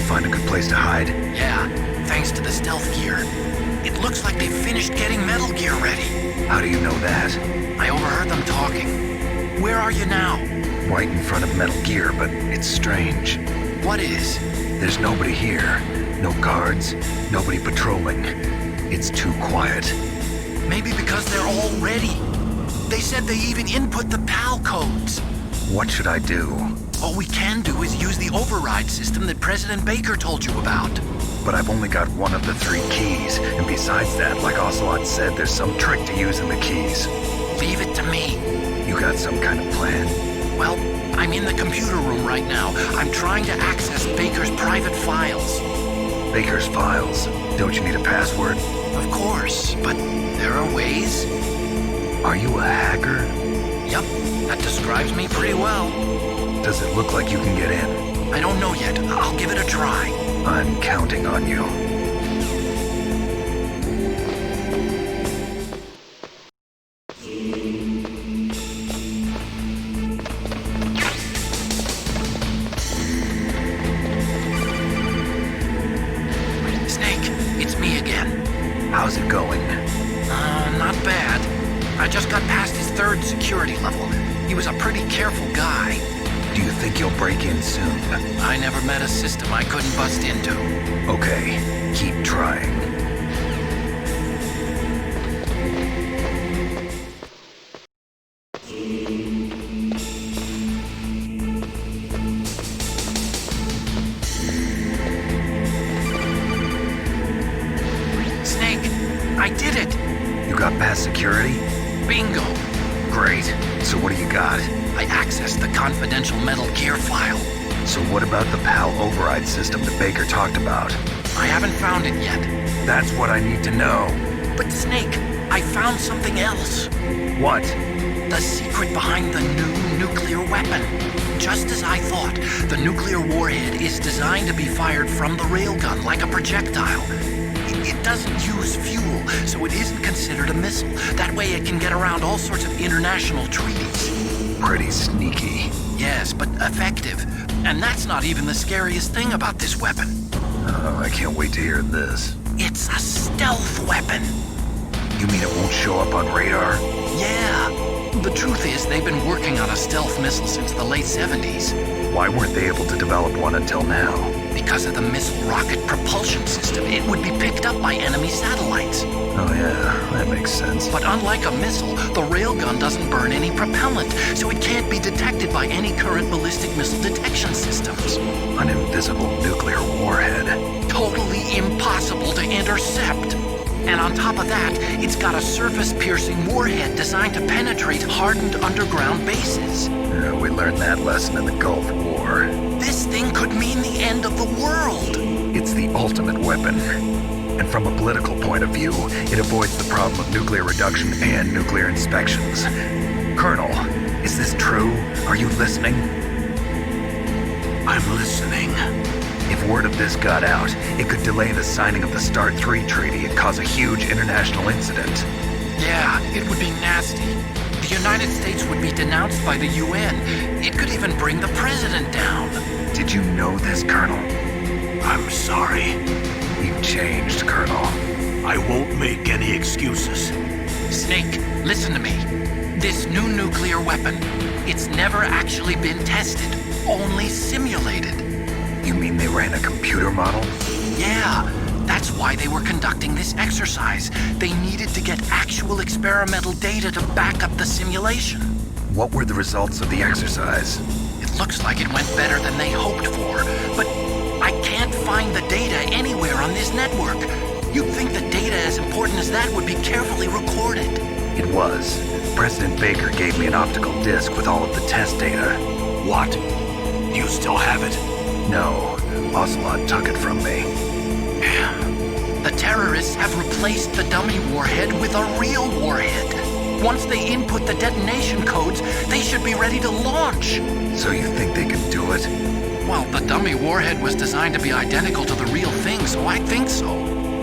find a good place to hide? Yeah, thanks to the stealth gear. It looks like they've finished getting Metal Gear ready. How do you know that? I overheard them talking. Where are you now? Right in front of Metal Gear, but it's strange. What is? There's nobody here. No guards, nobody patrolling. It's too quiet. Maybe because they're all ready. They said they even input the PAL codes. What should I do? All we can do is use the override system that President Baker told you about. But I've only got one of the 3 keys, and besides that, like Ocelot said, there's some trick to using the keys. Leave it to me. You got some kind of plan? Well, I'm in the computer room right now. I'm trying to access Baker's private files. Baker's files? Don't you need a password? Of course, but there are ways. Are you a hacker? Yup, that describes me pretty well. Does it look like you can get in? I don't know yet. I'll give it a try. I'm counting on you. Snake, it's me again. How's it going? Not bad. I just got past his 3rd security level. He was a pretty careful guy. Do you think you'll break in soon? I never met a system I couldn't bust into. Okay, keep trying. Snake, I did it! You got past security? Bingo! Great. So what do you got? I accessed the confidential Metal Gear file. So what about the PAL override system that Baker talked about? I haven't found it yet. That's what I need to know. But Snake, I found something else. What? The secret behind the new nuclear weapon. Just as I thought, the nuclear warhead is designed to be fired from the railgun like a projectile. It doesn't use fuel, so it isn't considered a missile. That way it can get around all sorts of international treaties. Pretty sneaky. Yes, but effective. And that's not even the scariest thing about this weapon. Oh, I can't wait to hear this. It's a stealth weapon. You mean it won't show up on radar? Yeah. The truth is, they've been working on a stealth missile since the late 70s. Why weren't they able to develop one until now? Because of the missile rocket propulsion system, it would be picked up by enemy satellites. Oh yeah, that makes sense. But unlike a missile, the railgun doesn't burn any propellant, so it can't be detected by any current ballistic missile detection systems. An invisible nuclear warhead. Totally impossible to intercept. And on top of that, it's got a surface-piercing warhead designed to penetrate hardened underground bases. Yeah, we learned that lesson in the Gulf War. This thing could mean the end of the world. It's the ultimate weapon. And from a political point of view, it avoids the problem of nuclear reduction and nuclear inspections. Colonel, is this true? Are you listening? I'm listening. If word of this got out, it could delay the signing of the START 3 treaty and cause a huge international incident. Yeah, it would be nasty. The United States would be denounced by the UN. It could even bring the president down. Did you know this, Colonel? I'm sorry. You've changed, Colonel. I won't make any excuses. Snake, listen to me. This new nuclear weapon, it's never actually been tested, only simulated. You mean they ran a computer model? Yeah, that's why they were conducting this exercise. They needed to get actual experimental data to back up the simulation. What were the results of the exercise? It looks like it went better than they hoped for, but I can't find the data anywhere on this network. You'd think the data as important as that would be carefully recorded. It was. President Baker gave me an optical disc with all of the test data. What? You still have it? No, Ocelot took it from me. The terrorists have replaced the dummy warhead with a real warhead. Once they input the detonation codes, they should be ready to launch. So you think they can do it? Well, the dummy warhead was designed to be identical to the real thing, so I think so.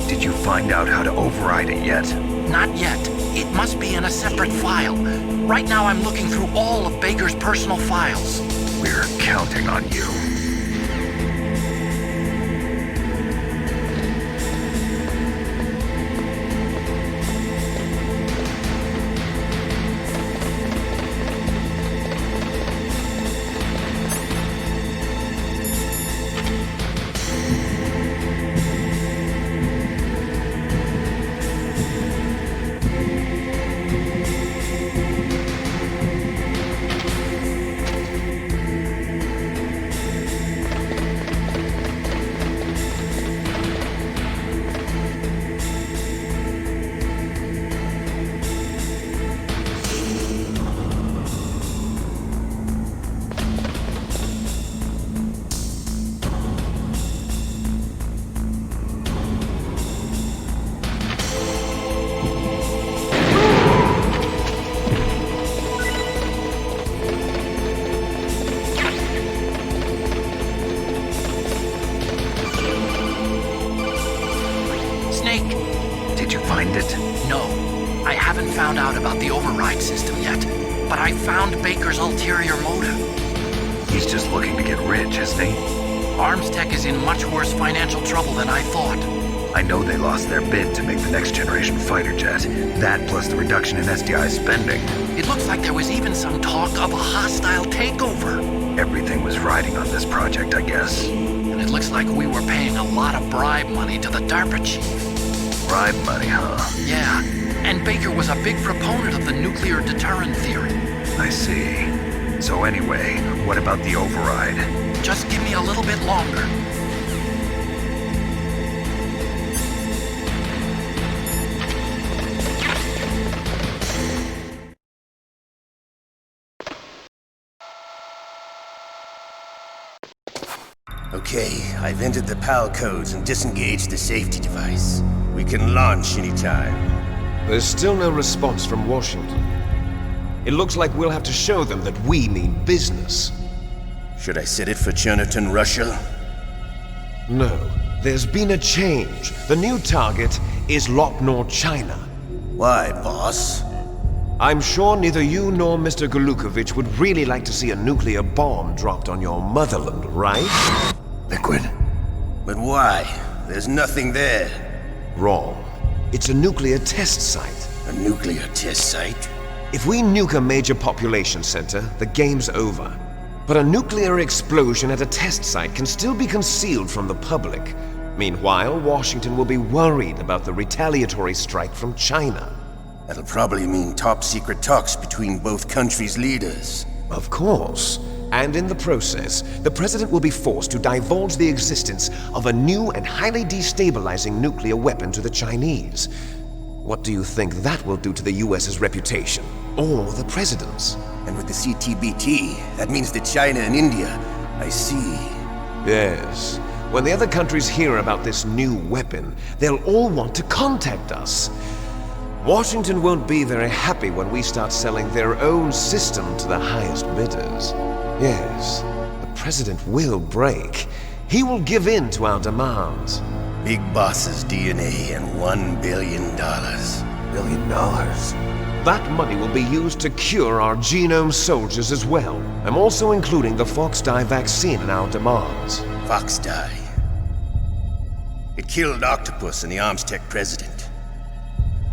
Did you find out how to override it yet? Not yet. It must be in a separate file. Right now I'm looking through all of Baker's personal files. We're counting on you. Snake? Did you find it? No, I haven't found out about the override system yet, but I found Baker's ulterior motive. He's just looking to get rich, isn't he? Arms Tech is in much worse financial trouble than I thought. I know they lost their bid to make the next generation fighter jet. That plus the reduction in SDI spending. It looks like there was even some talk of a hostile takeover. Everything was riding on this project, I guess. And it looks like we were paying a lot of bribe money to the DARPA chief. Bribe money, huh? Yeah, and Baker was a big proponent of the nuclear deterrent theory. I see. So anyway, what about the override? Just give me a little bit longer. Okay, I've entered the PAL codes and disengaged the safety device. We can launch anytime. There's still no response from Washington. It looks like we'll have to show them that we mean business. Should I set it for Chernobyl, Russia? No, there's been a change. The new target is Lopnor, China. Why, boss? I'm sure neither you nor Mr. Golukovich would really like to see a nuclear bomb dropped on your motherland, right? Liquid. But why? There's nothing there. Wrong. It's a nuclear test site. A nuclear test site? If we nuke a major population center, the game's over. But a nuclear explosion at a test site can still be concealed from the public. Meanwhile, Washington will be worried about the retaliatory strike from China. That'll probably mean top-secret talks between both countries' leaders. Of course. And in the process, the president will be forced to divulge the existence of a new and highly destabilizing nuclear weapon to the Chinese. What do you think that will do to the US's reputation? Or the president's? And with the CTBT, that means that China and India. I see. Yes. When the other countries hear about this new weapon, they'll all want to contact us. Washington won't be very happy when we start selling their own system to the highest bidders. Yes, the president will break. He will give in to our demands. Big Boss's DNA and $1 billion. $1 billion? That money will be used to cure our genome soldiers as well. I'm also including the Fox-Die vaccine in our demands. Fox-Die? It killed Octopus and the Arms Tech president.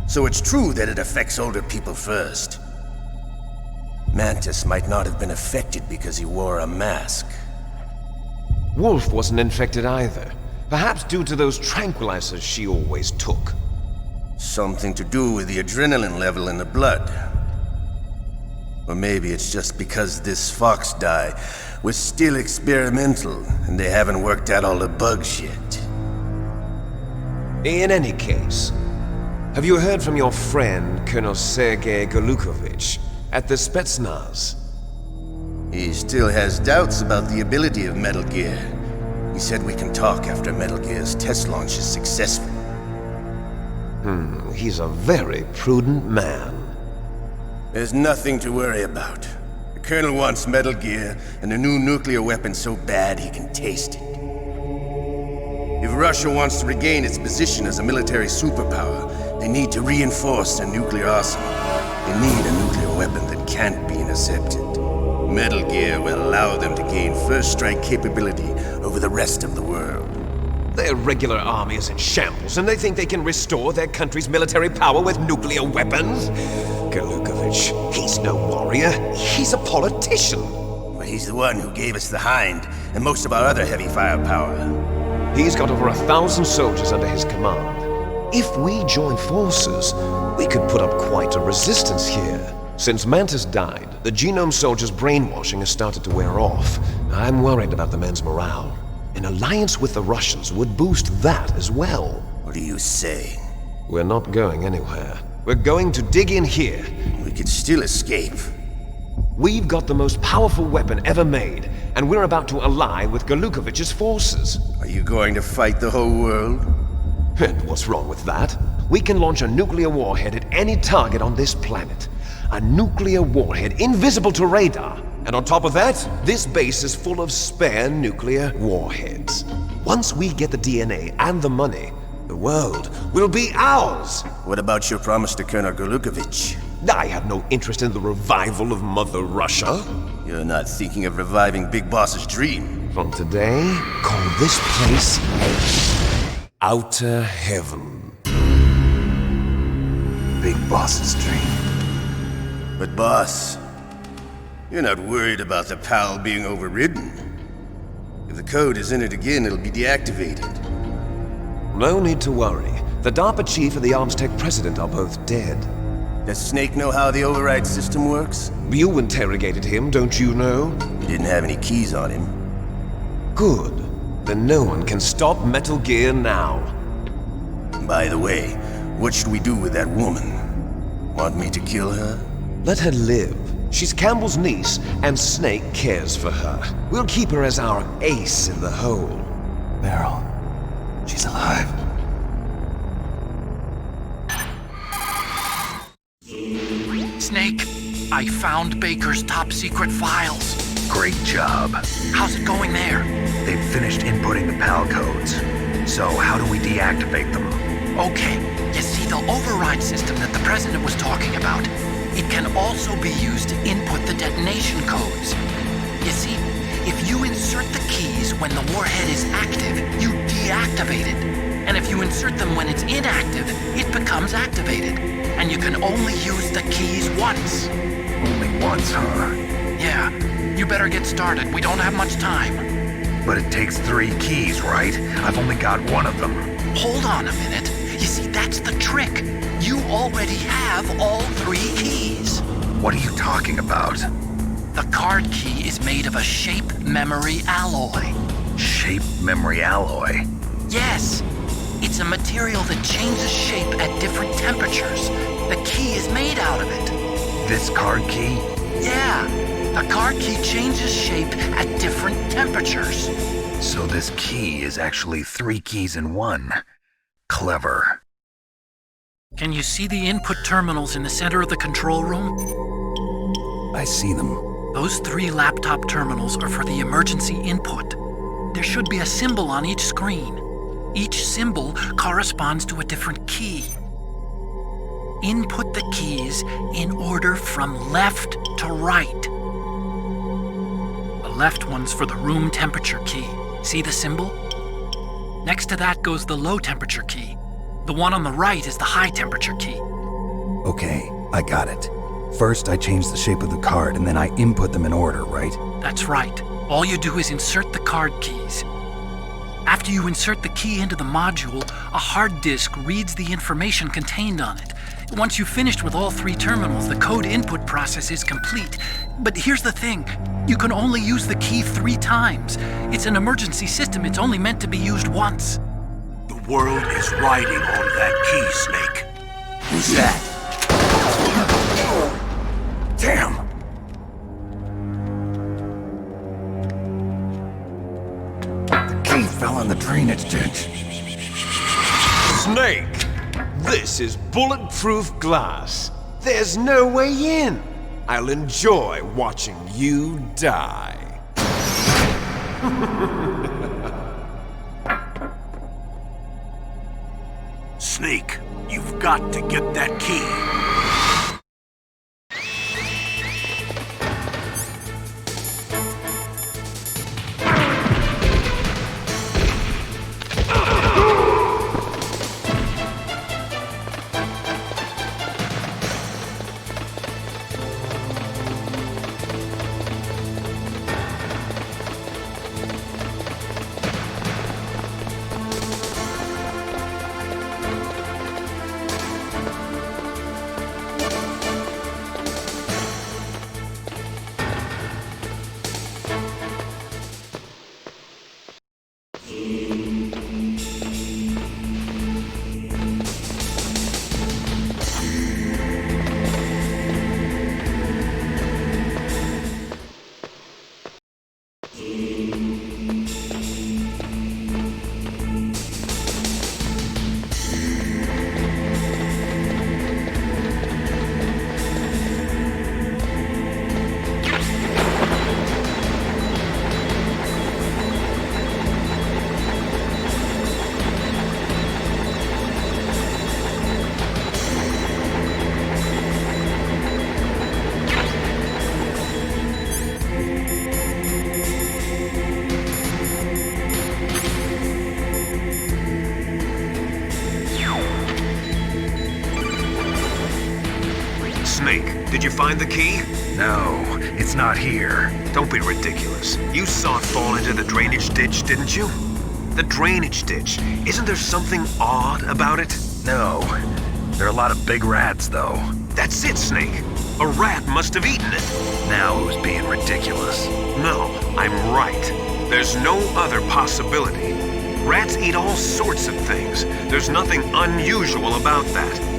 So it's true that it affects older people first. Mantis might not have been affected because he wore a mask. Wolf wasn't infected either. Perhaps due to those tranquilizers she always took. Something to do with the adrenaline level in the blood. Or maybe it's just because this Fox-Die was still experimental and they haven't worked out all the bugs yet. In any case, have you heard from your friend, Colonel Sergei Golukovich, at the Spetsnaz? He still has doubts about the ability of Metal Gear. He said we can talk after Metal Gear's test launch is successful. He's a very prudent man. There's nothing to worry about. The Colonel wants Metal Gear and a new nuclear weapon so bad he can taste it. If Russia wants to regain its position as a military superpower, they need to reinforce their nuclear arsenal. They need a nuclear weapon that can't be intercepted. Metal Gear will allow them to gain first strike capability over the rest of the world. Their regular army is in shambles, and they think they can restore their country's military power with nuclear weapons? Golukovich, he's no warrior. He's a politician. But he's the one who gave us the Hind and most of our other heavy firepower. He's got over 1,000 soldiers under his command. If we join forces, we could put up quite a resistance here. Since Mantis died, the genome soldiers' brainwashing has started to wear off. I'm worried about the men's morale. An alliance with the Russians would boost that as well. What are you saying? We're not going anywhere. We're going to dig in here. We could still escape. We've got the most powerful weapon ever made, and we're about to ally with Golukovich's forces. Are you going to fight the whole world? And what's wrong with that? We can launch a nuclear warhead at any target on this planet. A nuclear warhead invisible to radar. And on top of that, this base is full of spare nuclear warheads. Once we get the DNA and the money, The world will be ours! What about your promise to Colonel Golukovich? I have no interest in the revival of Mother Russia. You're not thinking of reviving Big Boss's dream. From today, call this place Outer Heaven. Big Boss's dream. But boss, you're not worried about the PAL being overridden. If the code is in it again, it'll be deactivated. No need to worry. The DARPA chief and the Arms Tech president are both dead. Does Snake know how the override system works? You interrogated him, don't you know? He didn't have any keys on him. Good. Then no one can stop Metal Gear now. By the way, what should we do with that woman? Want me to kill her? Let her live. She's Campbell's niece, and Snake cares for her. We'll keep her as our ace in the hole. Meryl, she's alive. Snake, I found Baker's top-secret files. Great job. How's it going there? They've finished inputting the PAL codes. So how do we deactivate them? Okay, you see the override system that the President was talking about? It can also be used to input the detonation codes. You see, if you insert the keys when the warhead is active, you deactivate it. And if you insert them when it's inactive, it becomes activated. And you can only use the keys once. Only once, huh? Yeah, you better get started. We don't have much time. But it takes 3 keys, right? I've only got one of them. Hold on a minute. You see, that's the trick. You already have all 3 keys. What are you talking about? The card key is made of a shape memory alloy. Shape memory alloy? Yes. It's a material that changes shape at different temperatures. The key is made out of it. This card key? Yeah. The card key changes shape at different temperatures. So this key is actually 3 keys in one. Clever. Can you see the input terminals in the center of the control room? I see them. Those 3 laptop terminals are for the emergency input. There should be a symbol on each screen. Each symbol corresponds to a different key. Input the keys in order from left to right. The left one's for the room temperature key. See the symbol? Next to that goes the low temperature key. The one on the right is the high temperature key. Okay, I got it. First, I change the shape of the card, and then I input them in order, right? That's right. All you do is insert the card keys. After you insert the key into the module, a hard disk reads the information contained on it. Once you've finished with all 3 terminals, the code input process is complete. But here's the thing. You can only use the key 3 times. It's an emergency system. It's only meant to be used once. The world is riding on that key, Snake. Who's that? Damn! Key fell in the drainage ditch. Snake! This is bulletproof glass. There's no way in. I'll enjoy watching you die. Snake, you've got to get that key. Snake, did you find the key? No, it's not here. Don't be ridiculous. You saw it fall into the drainage ditch, didn't you? The drainage ditch. Isn't there something odd about it? No. There are a lot of big rats, though. That's it, Snake. A rat must have eaten it. Now who's being ridiculous? No, I'm right. There's no other possibility. Rats eat all sorts of things. There's nothing unusual about that.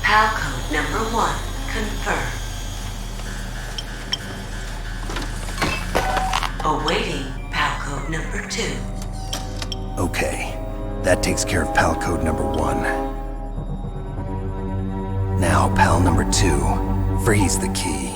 PAL code number 1 confirmed. Awaiting PAL code number 2. Okay, that takes care of PAL code number 1. Now PAL number 2, freeze the key.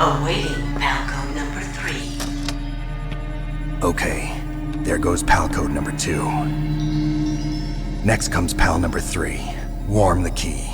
Awaiting PAL code number 3. Okay, there goes PAL code number 2. Next comes PAL number 3. Warm the key.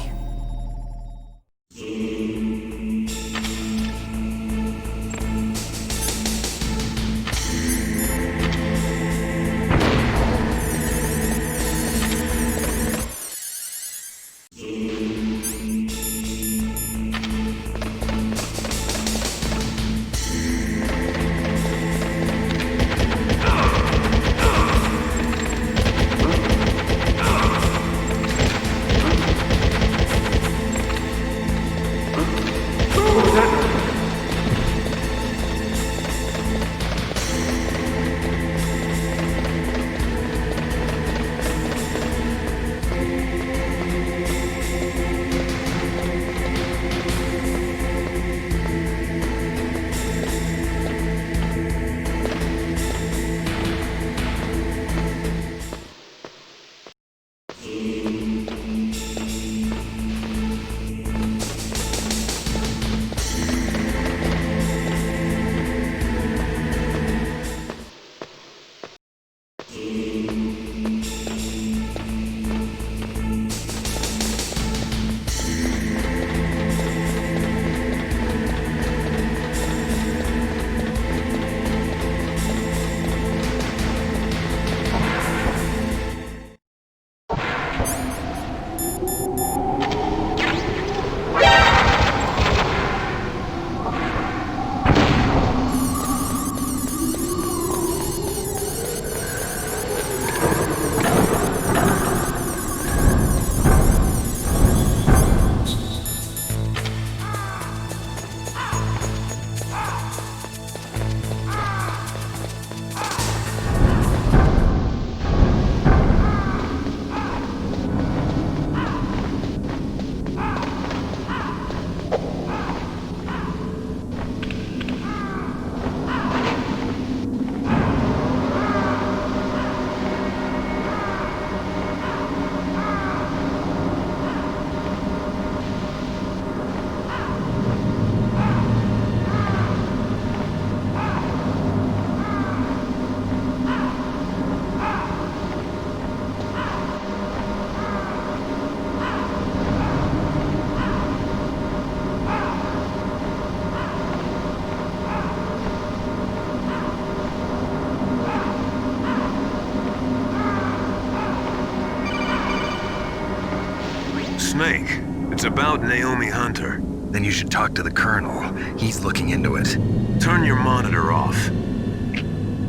Snake, it's about Naomi Hunter. Then you should talk to the Colonel. He's looking into it. Turn your monitor off.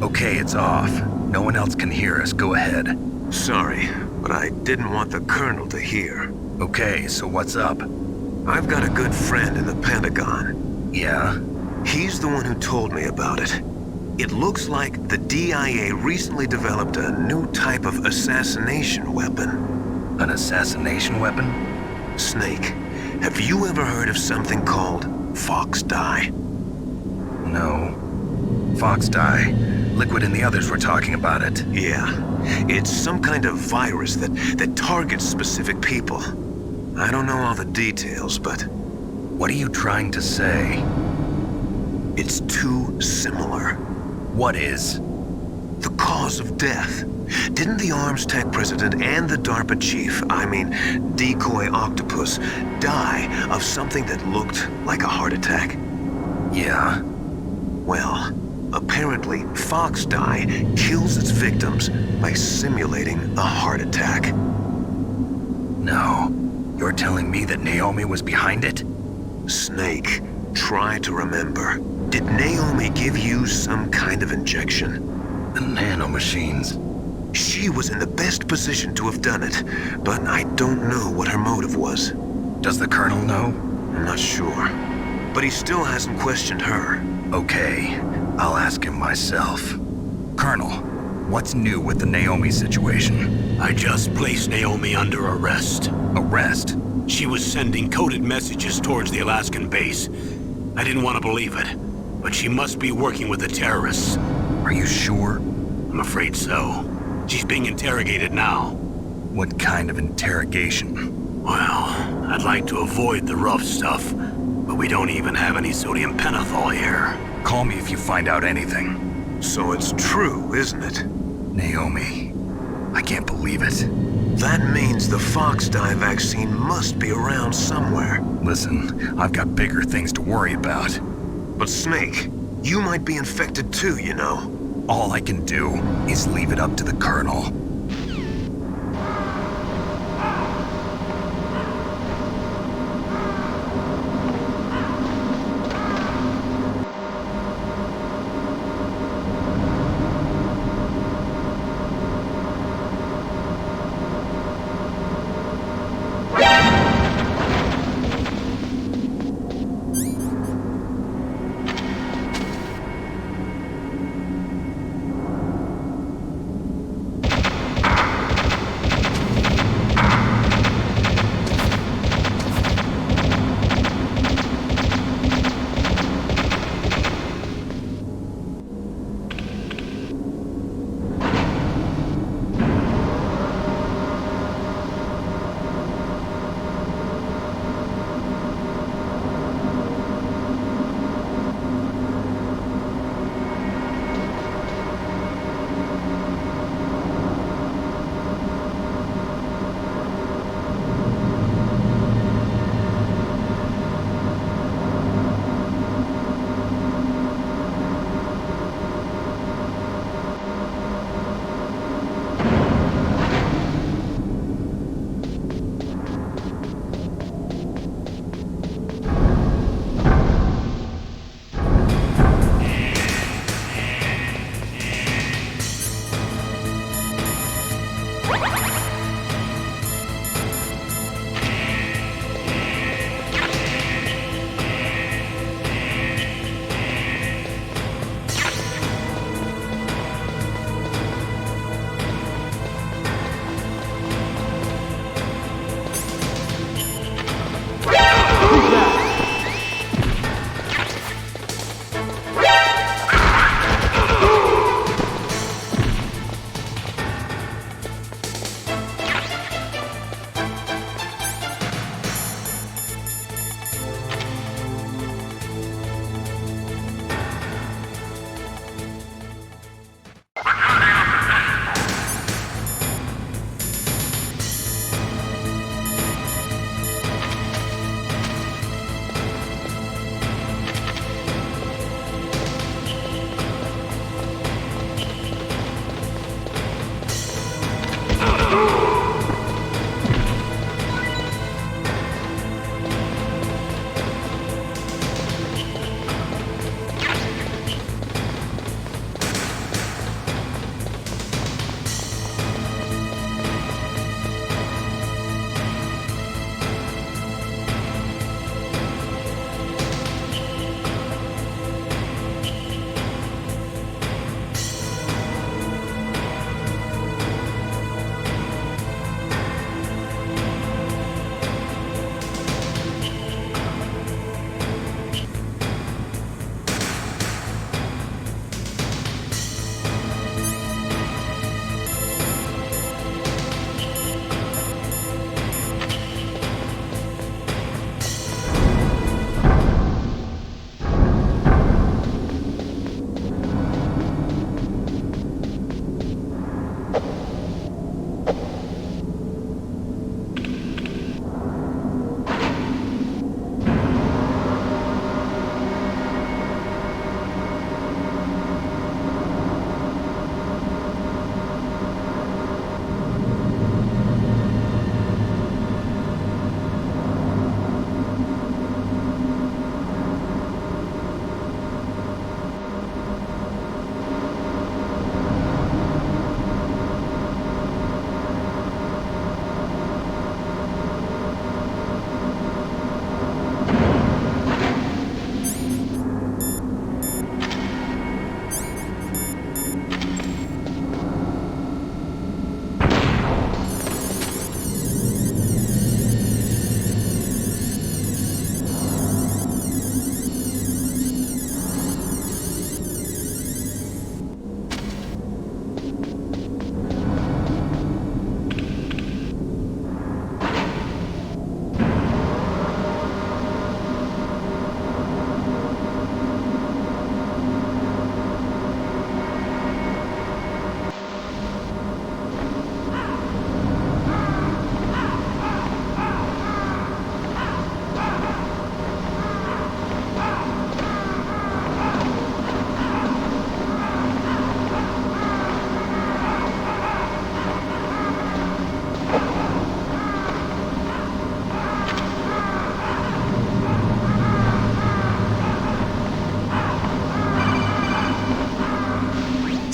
Okay, it's off. No one else can hear us. Go ahead. Sorry, but I didn't want the Colonel to hear. Okay, so what's up? I've got a good friend in the Pentagon. Yeah? He's the one who told me about it. It looks like the DIA recently developed a new type of assassination weapon. An assassination weapon? Snake, have you ever heard of something called Fox Dye? No. Fox Dye. Liquid and the others were talking about it. Yeah. It's some kind of virus that targets specific people. I don't know all the details, but... What are you trying to say? It's too similar. What is? The cause of death. Didn't the Arms Tech president and the DARPA chief, Decoy Octopus, die of something that looked like a heart attack? Yeah. Well, apparently Fox Dye kills its victims by simulating a heart attack. No. You're telling me that Naomi was behind it? Snake, try to remember. Did Naomi give you some kind of injection? The nanomachines. She was in the best position to have done it, but I don't know what her motive was. Does the Colonel know? I'm not sure. But he still hasn't questioned her. Okay, I'll ask him myself. Colonel, what's new with the Naomi situation? I just placed Naomi under arrest. Arrest? She was sending coded messages towards the Alaskan base. I didn't want to believe it, but she must be working with the terrorists. Are you sure? I'm afraid so. She's being interrogated now. What kind of interrogation? Well, I'd like to avoid the rough stuff, but But we don't even have any sodium pentothal here. Call me if you find out anything. So it's true, isn't it? Naomi, I can't believe it. That means the Fox dye vaccine must be around somewhere. Listen, I've got bigger things to worry about. But Snake, you might be infected too, you know. All I can do is leave it up to the Colonel.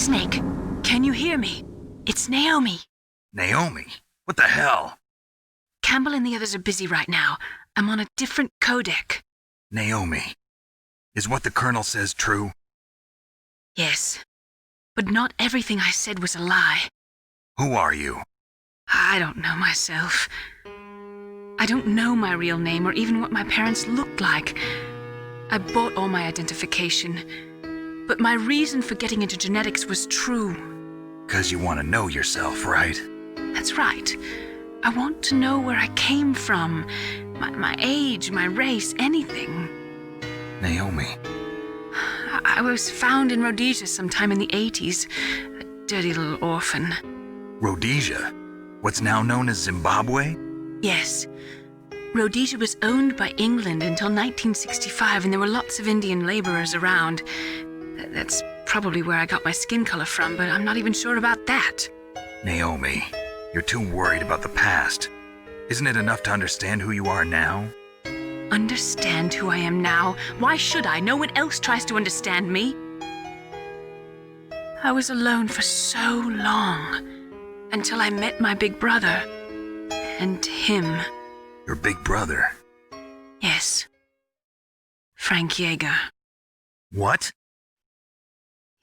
Snake, can you hear me? It's Naomi. Naomi? What the hell? Campbell and the others are busy right now. I'm on a different codec. Naomi, is what the Colonel says true? Yes, but not everything I said was a lie. Who are you? I don't know myself. I don't know my real name or even what my parents looked like. I bought all my identification, but my reason for getting into genetics was true. 'Cause you want to know yourself, right? That's right. I want to know where I came from, my age, my race, anything. Naomi. I was found in Rhodesia sometime in the 80s, a dirty little orphan. Rhodesia? What's now known as Zimbabwe? Yes. Rhodesia was owned by England until 1965, and there were lots of Indian laborers around. That's probably where I got my skin color from, but I'm not even sure about that. Naomi, you're too worried about the past. Isn't it enough to understand who you are now? Understand who I am now? Why should I? No one else tries to understand me. I was alone for so long, until I met my big brother, and him. Your big brother? Yes. Frank Yeager. What?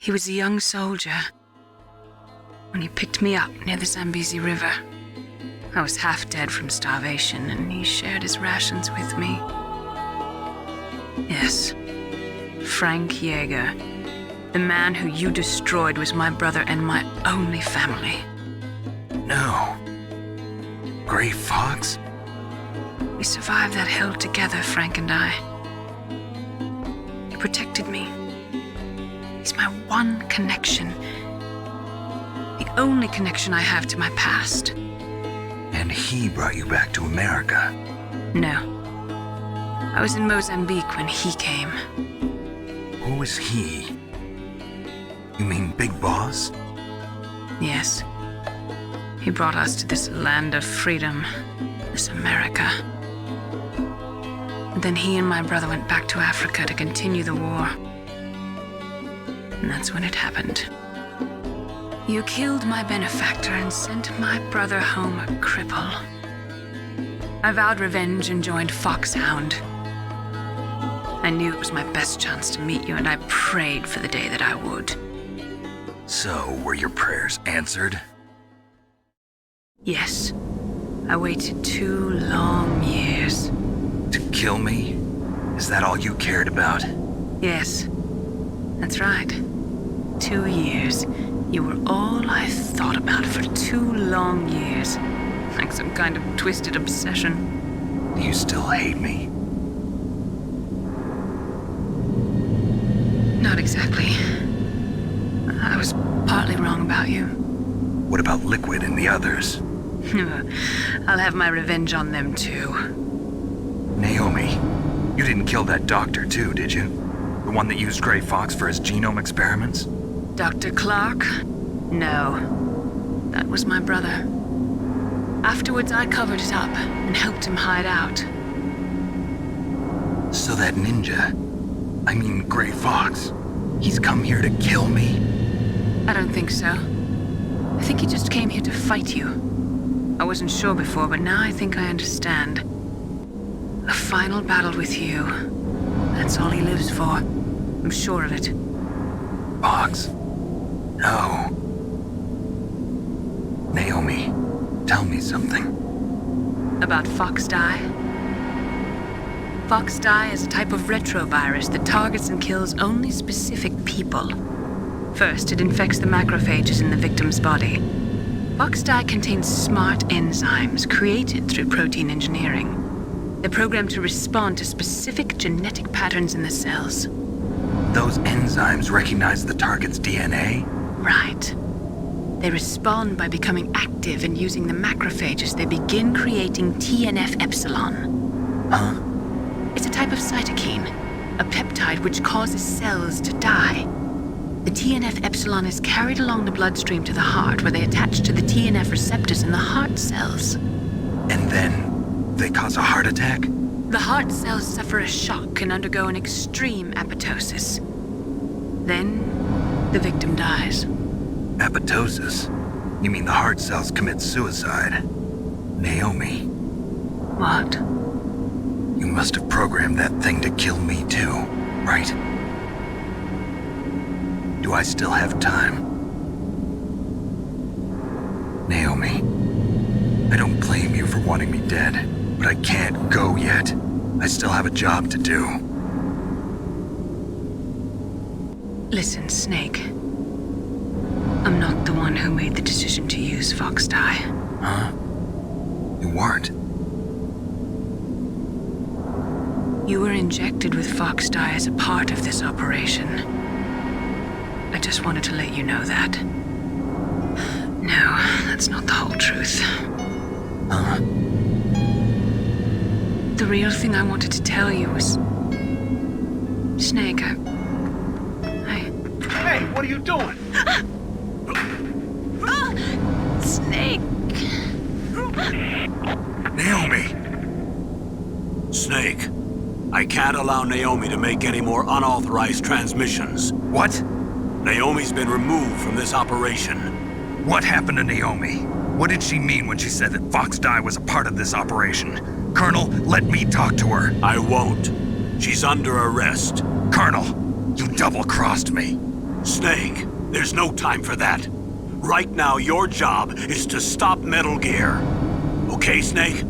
He was a young soldier when he picked me up near the Zambezi River. I was half dead from starvation, and he shared his rations with me. Yes, Frank Yeager. The man who you destroyed was my brother and my only family. No. Gray Fox? We survived that hell together, Frank and I. He protected me. He's my one connection. The only connection I have to my past. And he brought you back to America? No. I was in Mozambique when he came. Who is he? You mean Big Boss? Yes. He brought us to this land of freedom, this America. And then he and my brother went back to Africa to continue the war. And that's when it happened. You killed my benefactor and sent my brother home a cripple. I vowed revenge and joined Foxhound. I knew it was my best chance to meet you, and I prayed for the day that I would. So, were your prayers answered? Yes. I waited 2 long years. To kill me? Is that all you cared about? Yes. That's right. 2 years. You were all I thought about for 2 long years. Like some kind of twisted obsession. Do you still hate me? Not exactly. I was partly wrong about you. What about Liquid and the others? I'll have my revenge on them too. Naomi, you didn't kill that doctor too, did you? The one that used Gray Fox for his genome experiments? Dr. Clark? No. That was my brother. Afterwards, I covered it up and helped him hide out. So that ninja, I mean Gray Fox, he's come here to kill me? I don't think so. I think he just came here to fight you. I wasn't sure before, but now I think I understand. A final battle with you. That's all he lives for. I'm sure of it. Fox? No. Naomi, tell me something. About Fox-Die? Fox-Die is a type of retrovirus that targets and kills only specific people. First, it infects the macrophages in the victim's body. Fox-Die contains smart enzymes created through protein engineering. They're programmed to respond to specific genetic patterns in the cells. Those enzymes recognize the target's DNA? Right. They respond by becoming active and using the macrophages. They begin creating TNF-epsilon. Huh? It's a type of cytokine, a peptide which causes cells to die. The TNF-epsilon is carried along the bloodstream to the heart, where they attach to the TNF receptors in the heart cells. And then they cause a heart attack? The heart cells suffer a shock and undergo an extreme apoptosis. Then the victim dies. Apoptosis? You mean the heart cells commit suicide? Naomi, What? you must have programmed that thing to kill me too, right? Do I still have time? Naomi, I don't blame you for wanting me dead, but I can't go yet. I still have a job to do. Listen, Snake. I'm not the one who made the decision to use Fox Dye. Huh? You weren't? You were injected with Fox Dye as a part of this operation. I just wanted to let you know that. No, that's not the whole truth. Huh? The real thing I wanted to tell you was... Snake, Hey, what are you doing? Snake! Naomi! Snake, I can't allow Naomi to make any more unauthorized transmissions. What? Naomi's been removed from this operation. What happened to Naomi? What did she mean when she said that Fox Dye was a part of this operation? Colonel, let me talk to her. I won't. She's under arrest. Colonel, you double-crossed me. Snake, there's no time for that. Right now, your job is to stop Metal Gear. Okay, Snake?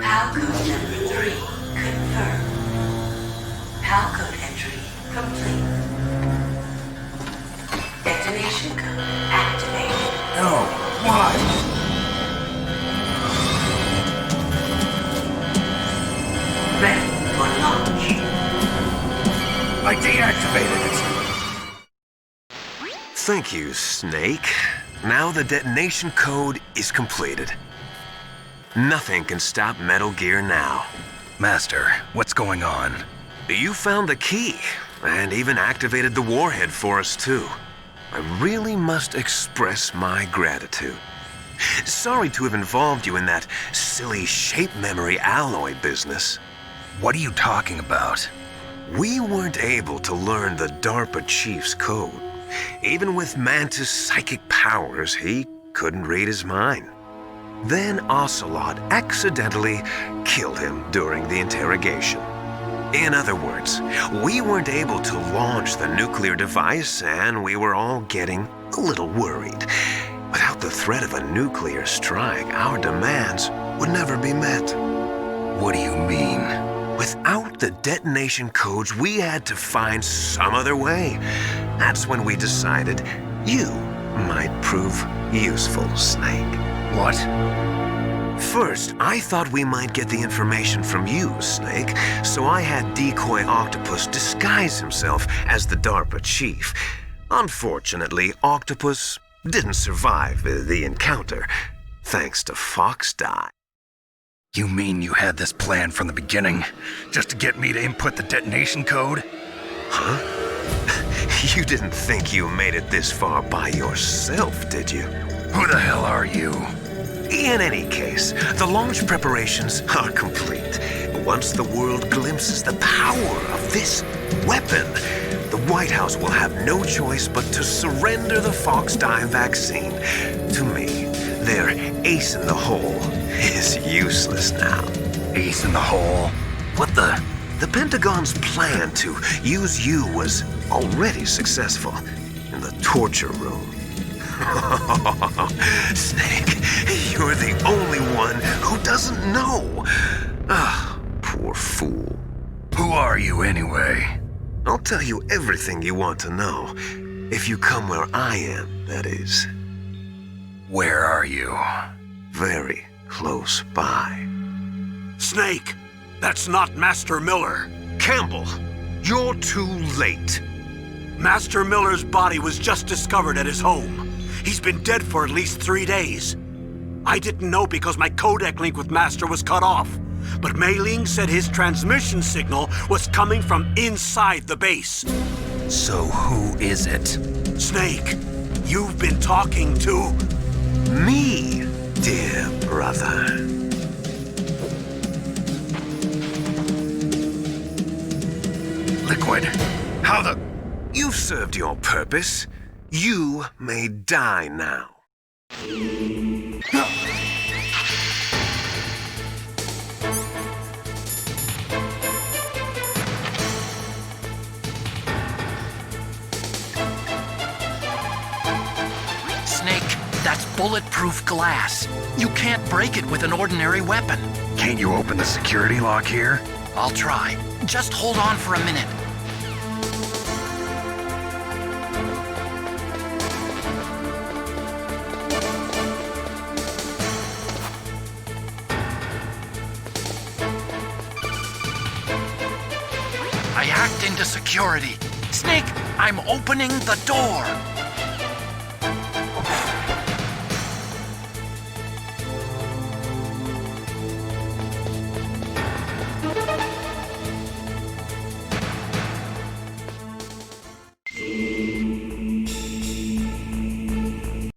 Palcode number 3 confirmed. Palcode entry complete. Detonation code activated. No, why? Ready for launch. I deactivated it. Thank you, Snake. Now the detonation code is completed. Nothing can stop Metal Gear now. Master, what's going on? You found the key, and even activated the warhead for us, too. I really must express my gratitude. Sorry to have involved you in that silly shape memory alloy business. What are you talking about? We weren't able to learn the DARPA chief's code, Even with Mantis' psychic powers, he couldn't read his mind. Then Ocelot accidentally killed him during the interrogation. In other words, we weren't able to launch the nuclear device, and we were all getting a little worried. Without the threat of a nuclear strike, our demands would never be met. What do you mean? Without the detonation codes, we had to find some other way. That's when we decided you might prove useful, Snake. What? First, I thought we might get the information from you, Snake, so I had Decoy Octopus disguise himself as the DARPA chief. Unfortunately, Octopus didn't survive the encounter, thanks to Fox Die. You mean you had this plan from the beginning, just to get me to input the detonation code? Huh? You didn't think you made it this far by yourself, did you? Who the hell are you? In any case, the launch preparations are complete. Once the world glimpses the power of this weapon, the White House will have no choice but to surrender the Fox Die vaccine. To me, their ace in the hole is useless now. Ace in the hole? What the? The Pentagon's plan to use you was already successful in the torture room. Snake, you're the only one who doesn't know. Ah, poor fool. Who are you anyway? I'll tell you everything you want to know. If you come where I am, that is. Where are you? Very close by. Snake, that's not Master Miller. Campbell, you're too late. Master Miller's body was just discovered at his home. He's been dead for at least 3 days. I didn't know because my codec link with Master was cut off. But Mei Ling said his transmission signal was coming from inside the base. So who is it? Snake, you've been talking to... Me, dear brother. Liquid, how the... You've served your purpose. You may die now. Snake, that's bulletproof glass. You can't break it with an ordinary weapon. Can't you open the security lock here? I'll try. Just hold on for a minute. I hacked into security. Snake, I'm opening the door.